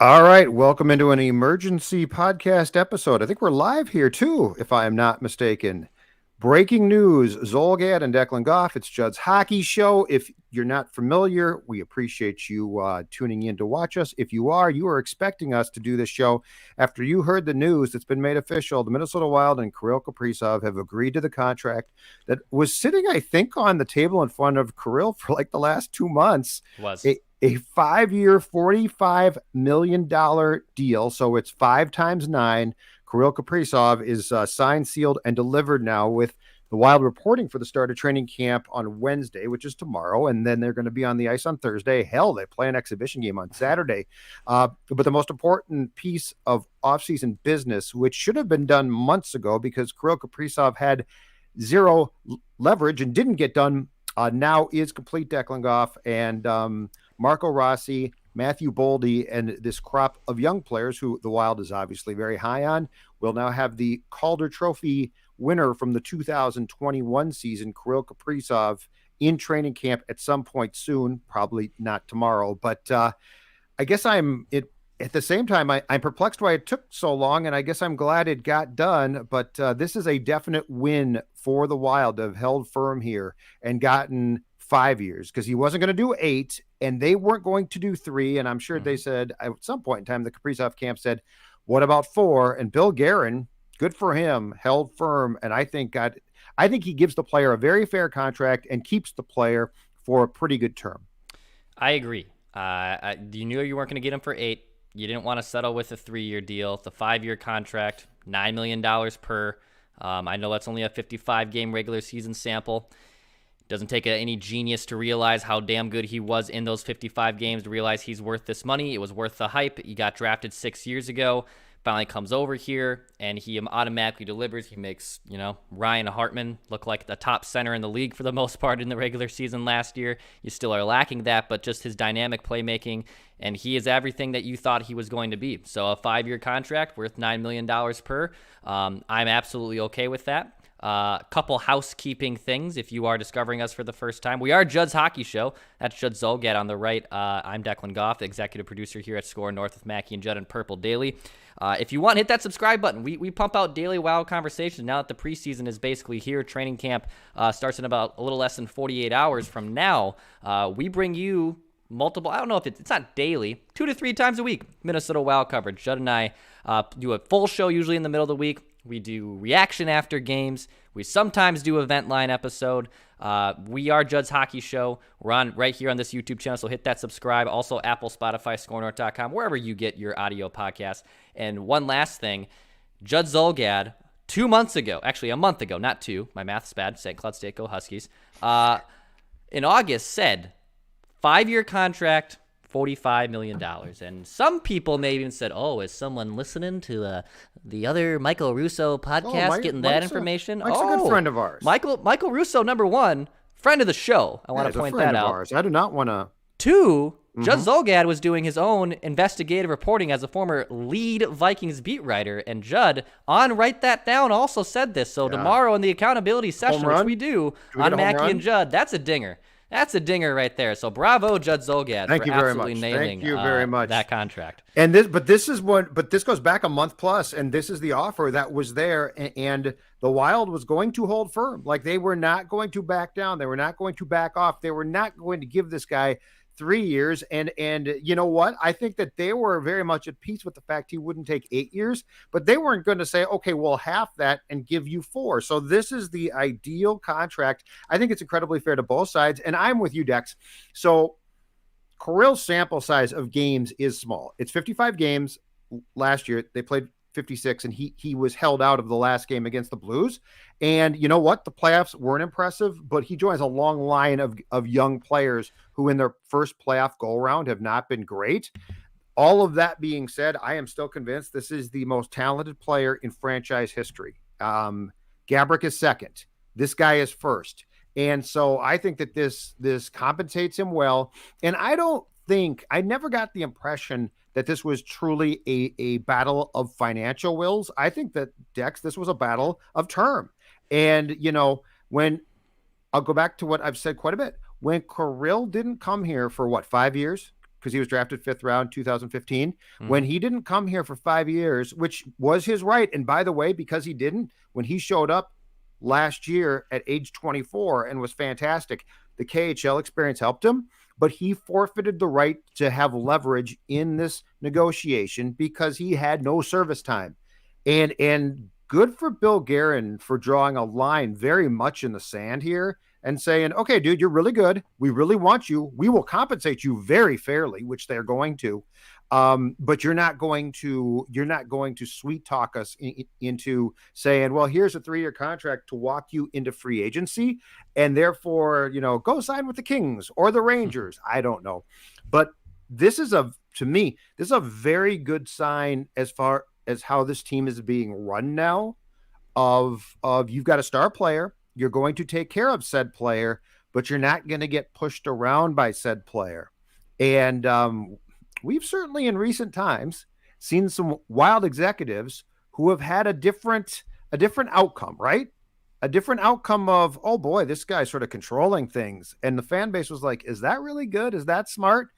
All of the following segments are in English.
All right, welcome into an emergency podcast episode. I think we're live here too, if I am not mistaken. Breaking news, Zolgad and Declan Goff. It's Judd's Hockey Show. If you're not familiar, we appreciate you tuning in to watch us. If you are expecting us to do this show after you heard the news that's been made official. The Minnesota Wild and Kirill Kaprizov have agreed to the contract that was sitting, I think, on the table in front of Kirill for like the last 2 months. Was. A 5-year, $45 million deal. So it's 5 times 9. Kirill Kaprizov is signed, sealed, and delivered now, with the Wild reporting for the start of training camp on Wednesday, which is tomorrow. And then they're going to be on the ice on Thursday. Hell, they play an exhibition game on Saturday. But the most important piece of offseason business, which should have been done months ago because Kirill Kaprizov had zero leverage and didn't get done, now is complete. Declan Goff and Marco Rossi, Matthew Boldy, and this crop of young players who the Wild is obviously very high on will now have the Calder Trophy winner from the 2021 season, Kirill Kaprizov, in training camp at some point soon, probably not tomorrow. But I guess at the same time, I'm perplexed why it took so long, and I guess I'm glad it got done. But this is a definite win for the Wild to have held firm here and gotten 5 years, because he wasn't going to do 8 and they weren't going to do 3. And I'm sure they said at some point in time, the Kaprizov camp said, what about 4? And Bill Guerin, good for him, held firm. And I think he gives the player a very fair contract and keeps the player for a pretty good term. I agree. You knew you weren't going to get him for 8. You didn't want to settle with a 3-year deal. The 5-year contract, $9 million per. I know that's only a 55-game regular season sample. Doesn't take any genius to realize how damn good he was in those 55 games to realize he's worth this money. It was worth the hype. He got drafted 6 years ago, finally comes over here, and he automatically delivers. He makes, Ryan Hartman look like the top center in the league for the most part in the regular season last year. You still are lacking that, but just his dynamic playmaking, and he is everything that you thought he was going to be. So a 5-year contract worth $9 million per. I'm absolutely okay with that. Couple housekeeping things if you are discovering us for the first time. We are Judd's Hockey Show. That's Judd Zolgad on the right. I'm Declan Goff, the executive producer here at Score North with Mackie and Judd and Purple Daily. If you want, hit that subscribe button. We pump out daily Wild conversations now that the preseason is basically here. Training camp starts in about a little less than 48 hours from now. We bring you multiple, I don't know if it's not daily, 2 to 3 times a week, Minnesota Wild coverage. Judd and I do a full show usually in the middle of the week. We do reaction after games. We sometimes do event line episode. We are Judd's Hockey Show. We're on right here on this YouTube channel, so hit that subscribe. Also, Apple, Spotify, ScoreNorth.com, wherever you get your audio podcasts. And one last thing, Judd Zolgad, 2 months ago, actually a month ago, not 2, my math's bad, St. Cloud State, go Huskies, in August said, 5-year contract, $45 million. And some people maybe even said, oh, is someone listening to the other Michael Russo podcast getting that information? Mike's a good friend of ours. Michael Russo, number 1, friend of the show. I want to point that out. Ours. I do not want to. 2, Judd Zolgad was doing his own investigative reporting as a former lead Vikings beat writer. And Judd, on Write That Down, also said this. So tomorrow in the accountability session, which we do on Mackie and Judd, that's a dinger. That's a dinger right there. So bravo, Judd Zolgad, for absolutely nailing that contract. And this goes back a month plus, and this is the offer that was there, and the Wild was going to hold firm. Like, they were not going to back down. They were not going to back off. They were not going to give this guy 3 years. And you know what? I think that they were very much at peace with the fact he wouldn't take 8 years, but they weren't going to say, okay, we'll half that and give you 4. So this is the ideal contract. I think it's incredibly fair to both sides. And I'm with you, Dex. So Kirill's sample size of games is small. It's 55 games. Last year they played 56, and he was held out of the last game against the Blues. And you know what? The playoffs weren't impressive, but he joins a long line of young players who in their first playoff go round have not been great. All of that being said, I am still convinced this is the most talented player in franchise history. Gabrick is second. This guy is first. And so I think that this compensates him well. And I never got the impression that this was truly a battle of financial wills. I think that, Dex, this was a battle of term. And, when I'll go back to what I've said quite a bit, when Kirill didn't come here for 5 years, because he was drafted 5th round 2015. When Mm-hmm. he didn't come here for 5 years, which was his right. And by the way, because he didn't, when he showed up last year at age 24 and was fantastic, the KHL experience helped him, but he forfeited the right to have leverage in this negotiation because he had no service time. And good for Bill Guerin for drawing a line very much in the sand here and saying, okay, dude, you're really good. We really want you. We will compensate you very fairly, which they're going to. But you're not going to sweet talk us into saying, well, here's a 3-year contract to walk you into free agency, and therefore, go sign with the Kings or the Rangers. I don't know, but to me, this is a very good sign as far as how this team is being run now. Of you've got a star player, you're going to take care of said player, but you're not going to get pushed around by said player. And we've certainly in recent times seen some wild executives who have had a different outcome, right? A different outcome of, oh boy, this guy's sort of controlling things. And the fan base was like, is that really good? Is that smart?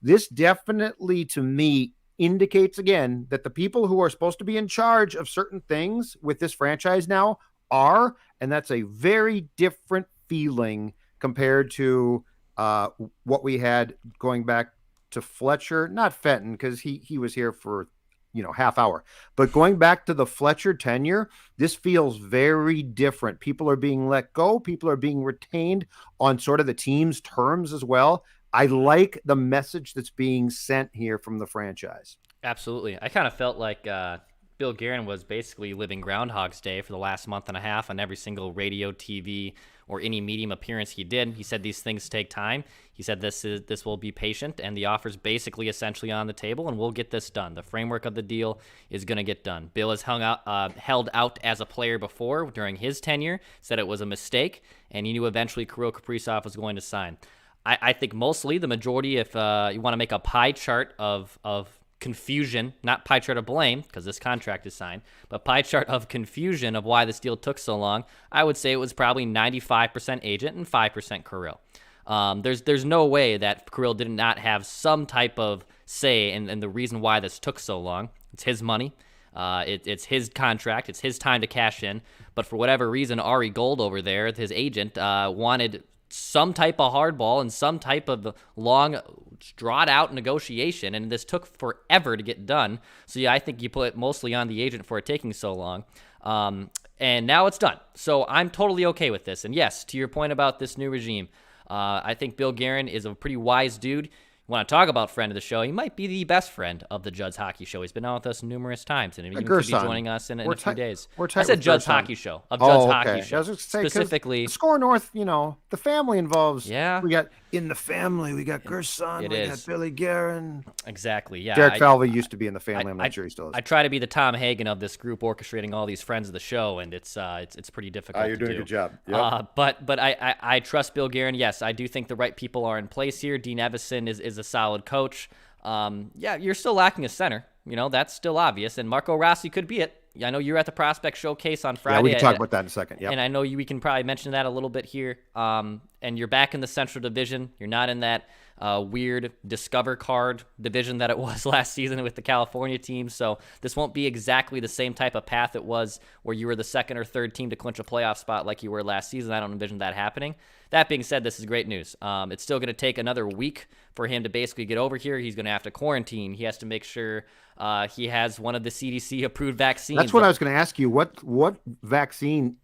This definitely, to me, indicates again that the people who are supposed to be in charge of certain things with this franchise now are, and that's a very different feeling compared to what we had going back to Fletcher, not Fenton, because he was here for half hour, but going back to the Fletcher tenure, this feels very different. People are being let go, people are being retained on sort of the team's terms as well. I like the message that's being sent here from the franchise. Absolutely. I kind of felt like Bill Guerin was basically living Groundhog's Day for the last month and a half on every single radio, TV, or any medium appearance he did. He said these things take time. He said this will be patient, and the offer's basically essentially on the table, and we'll get this done. The framework of the deal is going to get done. Bill has held out as a player before during his tenure, said it was a mistake, and he knew eventually Kirill Kaprizov was going to sign. I think mostly the majority, if you want to make a pie chart of confusion, not pie chart of blame, because this contract is signed, but pie chart of confusion of why this deal took so long, I would say it was probably 95% agent and 5% Kirill. There's no way that Kirill did not have some type of say in the reason why this took so long. It's his money. It's his contract. It's his time to cash in. But for whatever reason, Ari Gold over there, his agent, wanted some type of hardball and some type of long, drawn-out negotiation, and this took forever to get done. So, yeah, I think you put it mostly on the agent for it taking so long. And now it's done. So I'm totally okay with this. And, yes, to your point about this new regime, I think Bill Guerin is a pretty wise dude. Want to talk about friend of the show? He might be the best friend of the Judd's Hockey Show. He's been on with us numerous times, and he could be joining us in a few days. I said Judd's Hockey Show, of Judd's Hockey Show. I was just say, specifically, Score North, the family involves. Yeah. We got in the family, we got Gerson, got Billy Guerin. Exactly, yeah. Derek Falvey used to be in the family. I'm not sure he still is. I try to be the Tom Hagen of this group, orchestrating all these friends of the show, and it's pretty difficult. You're doing a good job. Yep. But I trust Bill Guerin. Yes, I do think the right people are in place here. Dean Evison is a solid coach. Yeah, you're still lacking a center. That's still obvious. And Marco Rossi could be it. I know you're at the Prospect Showcase on Friday. Yeah, we can talk about that in a second. Yeah. And I know we can probably mention that a little bit here. And you're back in the Central Division. You're not in that weird Discover card division that it was last season with the California team. So this won't be exactly the same type of path it was where you were the second or third team to clinch a playoff spot like you were last season. I don't envision that happening. That being said, this is great news. It's still going to take another week for him to basically get over here. He's going to have to quarantine. He has to make sure he has one of the CDC-approved vaccines. That's what I was going to ask you. What vaccine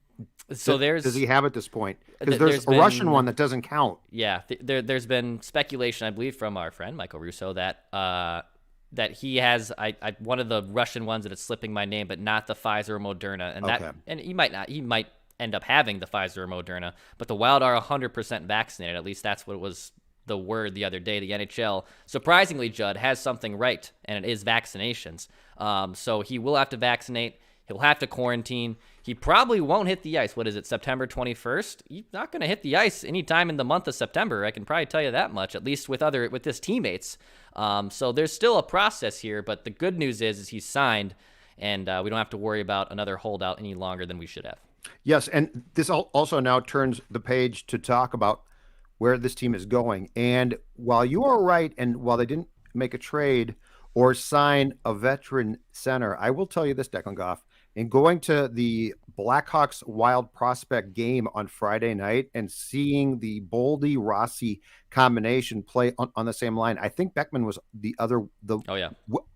does he have at this point? Because there's a Russian one that doesn't count. Yeah, there's been speculation, I believe, from our friend Michael Russo that he has one of the Russian ones that it's slipping my name, but not the Pfizer or Moderna, and he might end up having the Pfizer or Moderna, but the Wild are 100% vaccinated. At least that's what was the word the other day. The NHL, surprisingly, Judd, has something right, and it is vaccinations. So he will have to vaccinate. He'll have to quarantine. He probably won't hit the ice. What is it, September 21st? He's not going to hit the ice anytime in the month of September. I can probably tell you that much, at least with his teammates. So there's still a process here, but the good news is he's signed, and we don't have to worry about another holdout any longer than we should have. Yes, and this also now turns the page to talk about where this team is going. And while you are right, and while they didn't make a trade or sign a veteran center, I will tell you this, Declan Goff, in going to the Blackhawks Wild prospect game on Friday night and seeing the Boldy Rossi combination play on the same line, I think Beckman was Oh yeah.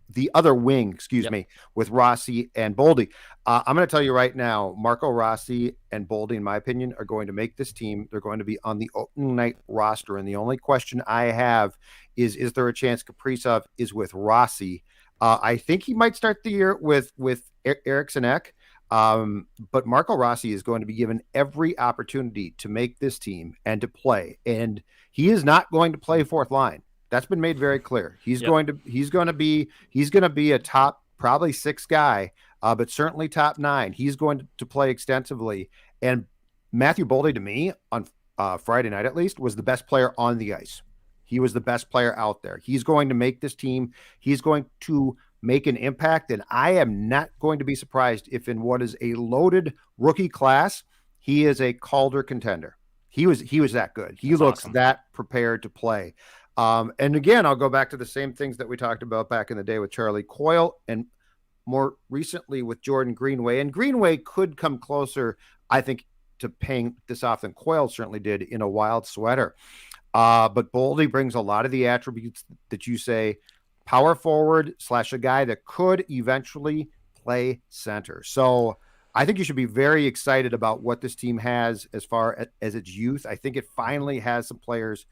The other wing, excuse Yep. me, with Rossi and Boldy. I'm going to tell you right now, Marco Rossi and Boldy, in my opinion, are going to make this team. They're going to be on the opening night roster. And the only question I have is there a chance Kaprizov is with Rossi? I think he might start the year with Eriksson Ek. But Marco Rossi is going to be given every opportunity to make this team and to play. And he is not going to play fourth line. That's been made very clear. He's going to be a top probably 6 guy, but certainly top 9. He's going to play extensively. And Matthew Boldy, to me, on Friday night at least, was the best player on the ice. He was the best player out there. He's going to make this team. He's going to make an impact, and I am not going to be surprised if in what is a loaded rookie class, he is a Calder contender. He was that good. He looks awesome. That prepared to play. And again, I'll go back to the same things that we talked about back in the day with Charlie Coyle and more recently with Jordan Greenway. And Greenway could come closer, I think, to paying this off than Coyle certainly did in a Wild sweater. But Boldy brings a lot of the attributes that you say, power forward / a guy that could eventually play center. So I think you should be very excited about what this team has as far as its youth. I think it finally has some players,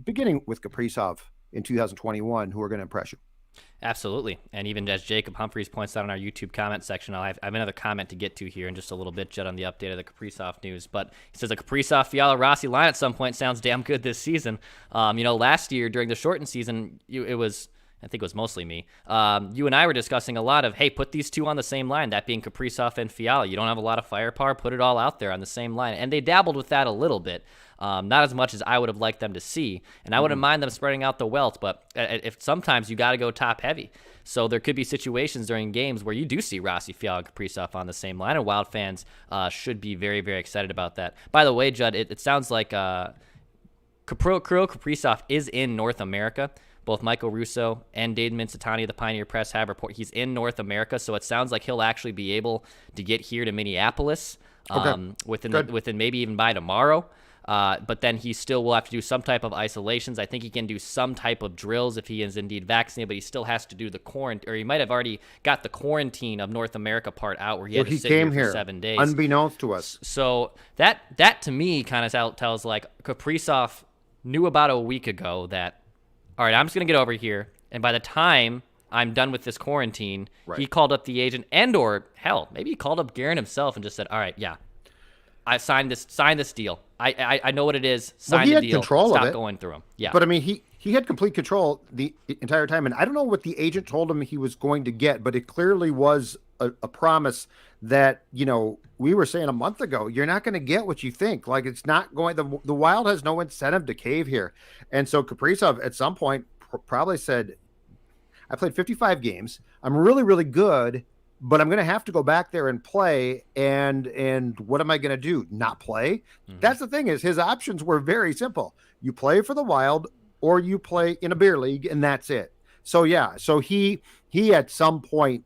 beginning with Kaprizov in 2021, who are going to impress you. Absolutely. And even as Jacob Humphreys points out in our YouTube comment section, I have another comment to get to here in just a little bit, Judd, on the update of the Kaprizov news. But he says a Kaprizov, Fiala, Rossi line at some point sounds damn good this season. Last year during the shortened season, I think it was mostly me. You and I were discussing a lot of, hey, put these two on the same line, that being Kaprizov and Fiala. You don't have a lot of firepower, put it all out there on the same line. And they dabbled with that a little bit. Not as much as I would have liked them to see. And I wouldn't mind them spreading out the wealth, but if sometimes you got to go top heavy. So there could be situations during games where you do see Rossi, Fiala, and Kaprizov on the same line, and Wild fans should be very, very excited about that. By the way, Judd, it sounds like Kirill Kaprizov is in North America. Both Michael Russo and Dave Mincitani of the Pioneer Press have reported he's in North America, so it sounds like he'll actually be able to get here to Minneapolis within maybe even by tomorrow. But then he still will have to do some type of isolations. I think he can do some type of drills if he is indeed vaccinated, but he still has to do the quarantine, or he might have already got the quarantine of North America part out where he had to sit here for 7 days. Unbeknownst to us. So that to me kind of tells like Kaprizov knew about a week ago that, all right, I'm just going to get over here, and by the time I'm done with this quarantine, he called up the agent or hell, maybe he called up Guerin himself and just said, all right, yeah, I signed this deal. I know what it is. Sign the deal. Stop going through him. Yeah. But I mean, he had complete control the entire time, and I don't know what the agent told him he was going to get, but it clearly was a promise that, we were saying a month ago, you're not going to get what you think. Like, it's not going. The Wild has no incentive to cave here, and so Kaprizov at some point probably said, "I played 55 games. I'm really, really good." But I'm going to have to go back there and play. And what am I going to do? Not play? Mm-hmm. That's the thing, is his options were very simple. You play for the Wild or you play in a beer league, and that's it. So, yeah. So he at some point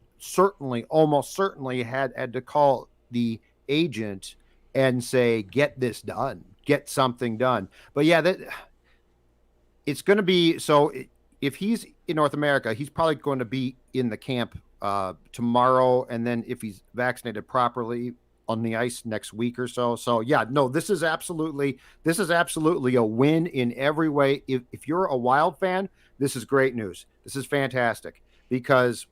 almost certainly had to call the agent and say, get this done, get something done. But yeah, it's going to be, so if he's in North America, he's probably going to be in the camp tomorrow, and then if he's vaccinated properly, on the ice next week or so. So yeah, no, this is absolutely a win in every way. If you're a Wild fan, this is great news. This is fantastic, because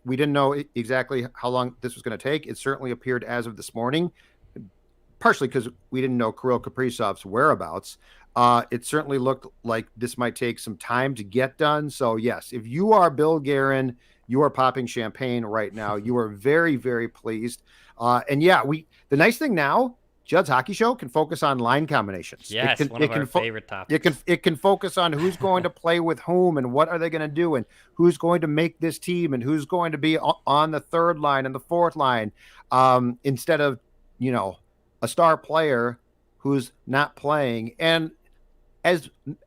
we didn't know exactly how long this was going to take. It certainly appeared as of this morning, partially because we didn't know Kirill Kaprizov's whereabouts. It certainly looked like this might take some time to get done. So yes, if you are Bill Guerin, you are popping champagne right now. You are very, very pleased. And yeah, the nice thing now, Judd's Hockey Show can focus on line combinations. Yes, one of our favorite topics. It can focus on who's going to play with whom and what are they going to do and who's going to make this team and who's going to be on the third line and the fourth line, instead of, a star player who's not playing. And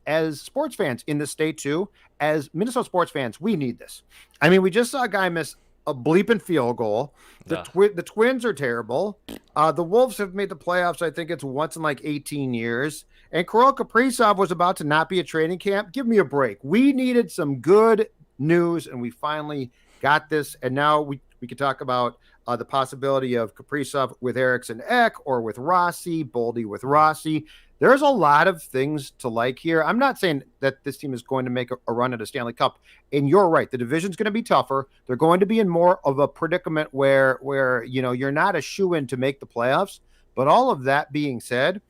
as sports fans in the state too, as Minnesota sports fans, we need this. I mean, we just saw a guy miss a bleeping field goal. Ugh. The Twins are terrible. The Wolves have made the playoffs. I think it's once in like 18 years. And Kirill Kaprizov was about to not be a training camp. Give me a break. We needed some good news, and we finally got this. And now we could talk about the possibility of Kaprizov with Eriksson Ek or with Rossi, Boldy with Rossi. There's a lot of things to like here. I'm not saying that this team is going to make a run at a Stanley Cup. And you're right. The division's going to be tougher. They're going to be in more of a predicament where you're not a shoo-in to make the playoffs. But all of that being said,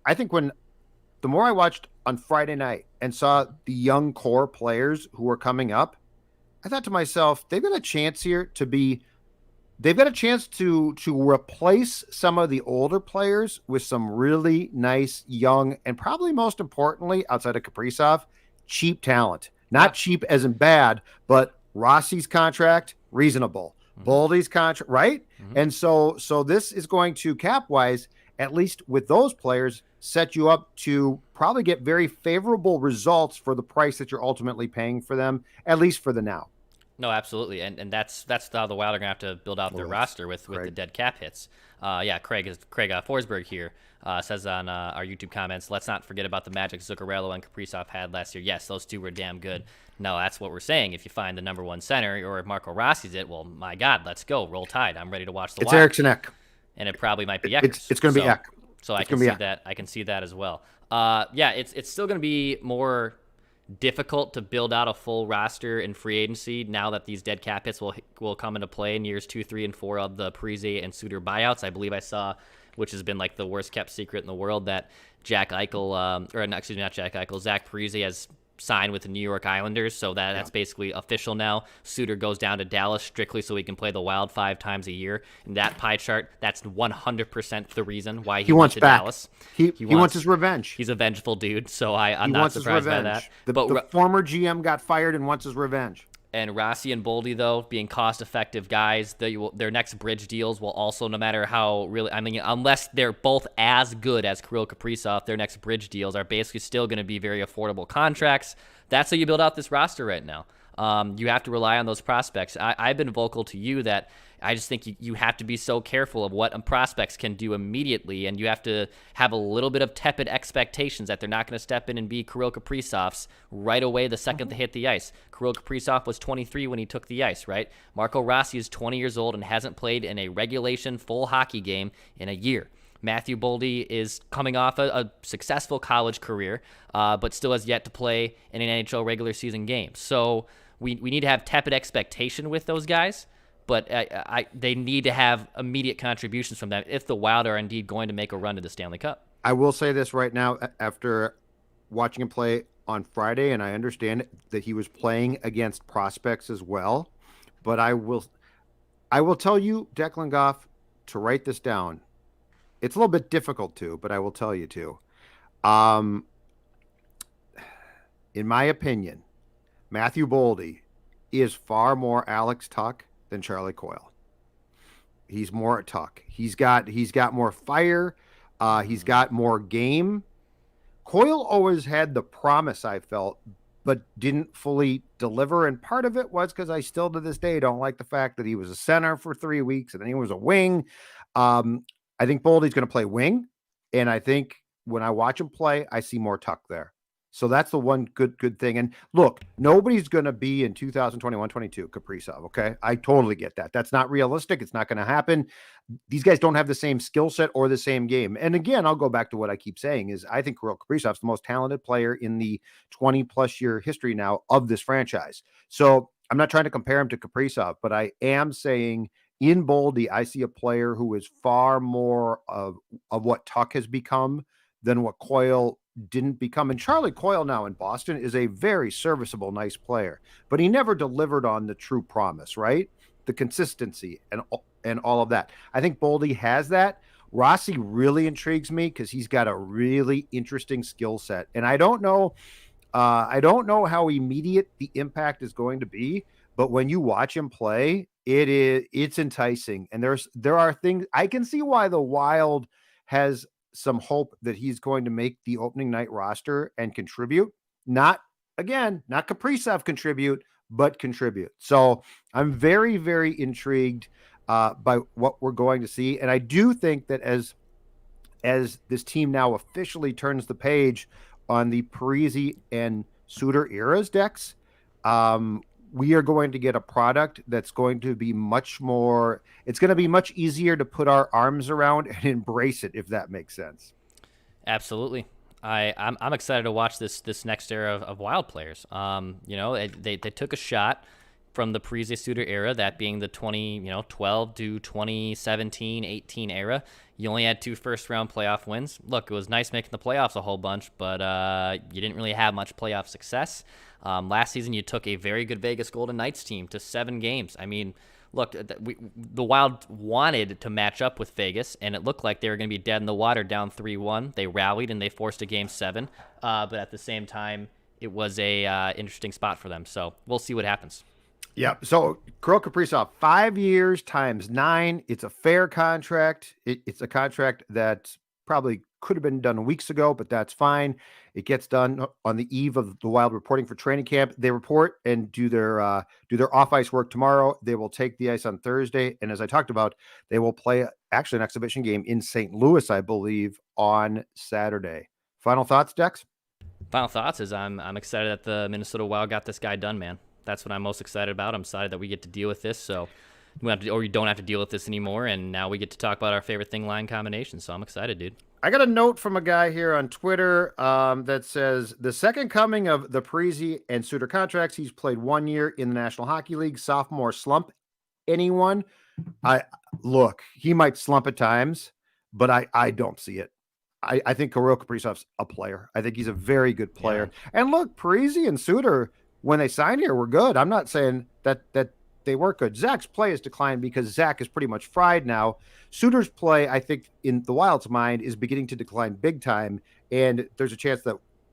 I think the more I watched on Friday night and saw the young core players who were coming up, I thought to myself, they've got a chance here to replace some of the older players with some really nice, young, and probably most importantly, outside of Kaprizov, cheap talent. Not cheap as in bad, but Rossi's contract, reasonable. Boldy's contract, right? And so this is going to, cap-wise, at least with those players, set you up to probably get very favorable results for the price that you're ultimately paying for them, at least for the now. No, absolutely, and that's how the Wild are gonna have to build out their roster with the dead cap hits. Craig Forsberg here says on our YouTube comments, let's not forget about the magic Zuccarello and Kaprizov had last year. Yes, those two were damn good. No, that's what we're saying. If you find the number one center, or if Marco Rossi's it, well, my God, let's go, roll Tide. I'm ready to watch the Wild. It's Eriksson Ek, and it probably might be Ek. It's going to be Ek. So I can see that. I can see that as well. It's still going to be more difficult to build out a full roster in free agency now that these dead cap hits will come into play in years 2, 3, and 4 of the Parise and Suter buyouts. I believe I saw, which has been like the worst kept secret in the world, that Zach Parise has signed with the New York Islanders, so that's basically official now. Suter goes down to Dallas strictly so he can play the Wild 5 times a year. And that pie chart, that's 100% the reason why he went to back. Dallas. He wants his revenge. He's a vengeful dude, so I'm not surprised by that. The former GM got fired and wants his revenge. And Rossi and Boldy, though, being cost-effective guys, their next bridge deals will also, no matter how really, unless they're both as good as Kirill Kaprizov, their next bridge deals are basically still going to be very affordable contracts. That's how you build out this roster right now. You have to rely on those prospects. I've been vocal to you that I just think you have to be so careful of what prospects can do immediately, and you have to have a little bit of tepid expectations that they're not going to step in and be Kirill Kaprizovs right away the second they hit the ice. Kirill Kaprizov was 23 when he took the ice, right? Marco Rossi is 20 years old and hasn't played in a regulation full hockey game in a year. Matthew Boldy is coming off a successful college career, but still has yet to play in an NHL regular season game. So we need to have tepid expectation with those guys, but they need to have immediate contributions from them if the Wild are indeed going to make a run to the Stanley Cup. I will say this right now, after watching him play on Friday, and I understand that he was playing against prospects as well, but I will tell you, Declan Goff, to write this down. It's a little bit difficult to, but I will tell you to. In my opinion, Matthew Boldy is far more Alex Tuck than Charlie Coyle. He's more Tuck. He's got more fire. He's got more game. Coyle always had the promise, I felt, but didn't fully deliver. And part of it was because I still to this day don't like the fact that he was a center for 3 weeks and then he was a wing. I think Boldy's going to play wing, and I think when I watch him play, I see more Tuck there. So that's the one good thing. And look, nobody's going to be in 2021-22 Kaprizov, okay? I totally get that. That's not realistic. It's not going to happen. These guys don't have the same skill set or the same game. And again, I'll go back to what I keep saying is I think Kirill Kaprizov's the most talented player in the 20-plus year history now of this franchise. So I'm not trying to compare him to Kaprizov, but I am saying in Boldy, I see a player who is far more of what Tuck has become than what Coyle didn't become. And Charlie Coyle now in Boston is a very serviceable, nice player, but he never delivered on the true promise, right? The consistency and all of that. I think Boldy has that. Rossi really intrigues me because he's got a really interesting skill set. And I don't know how immediate the impact is going to be, but when you watch him play, it's enticing. And there are things I can see why the Wild has some hope that he's going to make the opening night roster and contribute. Not Kaprizov contribute, but contribute. So I'm very, very intrigued by what we're going to see. And I do think that as this team now officially turns the page on the Parisi and Suter eras decks, we are going to get a product that's going to be much more, it's going to be much easier to put our arms around and embrace it, if that makes sense. Absolutely. I'm excited to watch this next era of Wild players. They took a shot from the Parise Suter era, that being the 2012 to 2017, 18 era. You only had 2 first-round playoff wins. Look, it was nice making the playoffs a whole bunch, but you didn't really have much playoff success. Last season, you took a very good Vegas Golden Knights team to 7 games. I mean, look, the Wild wanted to match up with Vegas, and it looked like they were going to be dead in the water down 3-1. They rallied, and they forced a Game 7. But at the same time, it was a interesting spot for them. So we'll see what happens. Yep. So Kirill Kaprizov, 5 years times 9. It's a fair contract. It's a contract that probably could have been done weeks ago, but that's fine. It gets done on the eve of the Wild reporting for training camp. They report and do their off ice work tomorrow. They will take the ice on Thursday, and as I talked about, they will play actually an exhibition game in St. Louis, I believe, on Saturday. Final thoughts, Dex? Final thoughts is I'm excited that the Minnesota Wild got this guy done, man. That's what I'm most excited about. I'm excited that we get to deal with this, so we don't have to deal with this anymore, and now we get to talk about our favorite thing line combination. So I'm excited, dude. I got a note from a guy here on Twitter that says the second coming of the Parise and Suter contracts. He's played 1 year in the National Hockey League. Sophomore slump. Anyone? Look, he might slump at times, but I don't see it. I think Kirill Kaprizov's a player. I think he's a very good player. Yeah. And look, Parise and Suter, when they signed here, were good. I'm not saying that they weren't good. Zach's play has declined because Zach is pretty much fried now. Suter's play, I think, in the Wild's mind, is beginning to decline big time, and there's a chance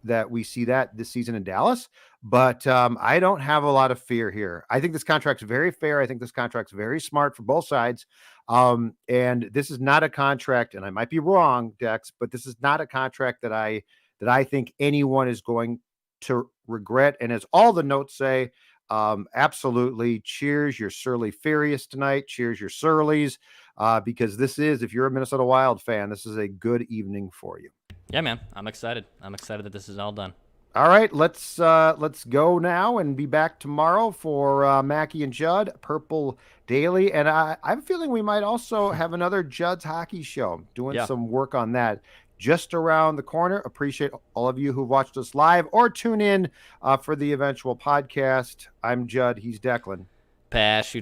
that we see that this season in Dallas. But I don't have a lot of fear here. I think this contract's very fair. I think this contract's very smart for both sides. And this is not a contract, and I might be wrong, Dex, but this is not a contract that I think anyone is going to regret. And as all the notes say, absolutely cheers your Surly Furious tonight. Cheers your Surlies, because this is, if you're a Minnesota Wild fan, this is a good evening for you. Yeah, man, I'm excited. I'm excited that this is all done. All right, let's go now and be back tomorrow for Mackie and Judd Purple Daily, and I have a feeling we might also have another Judd's Hockey Show, doing some work on that just around the corner. Appreciate all of you who watched us live or tune in for the eventual podcast. I'm Judd. He's Declan. Pass, shoot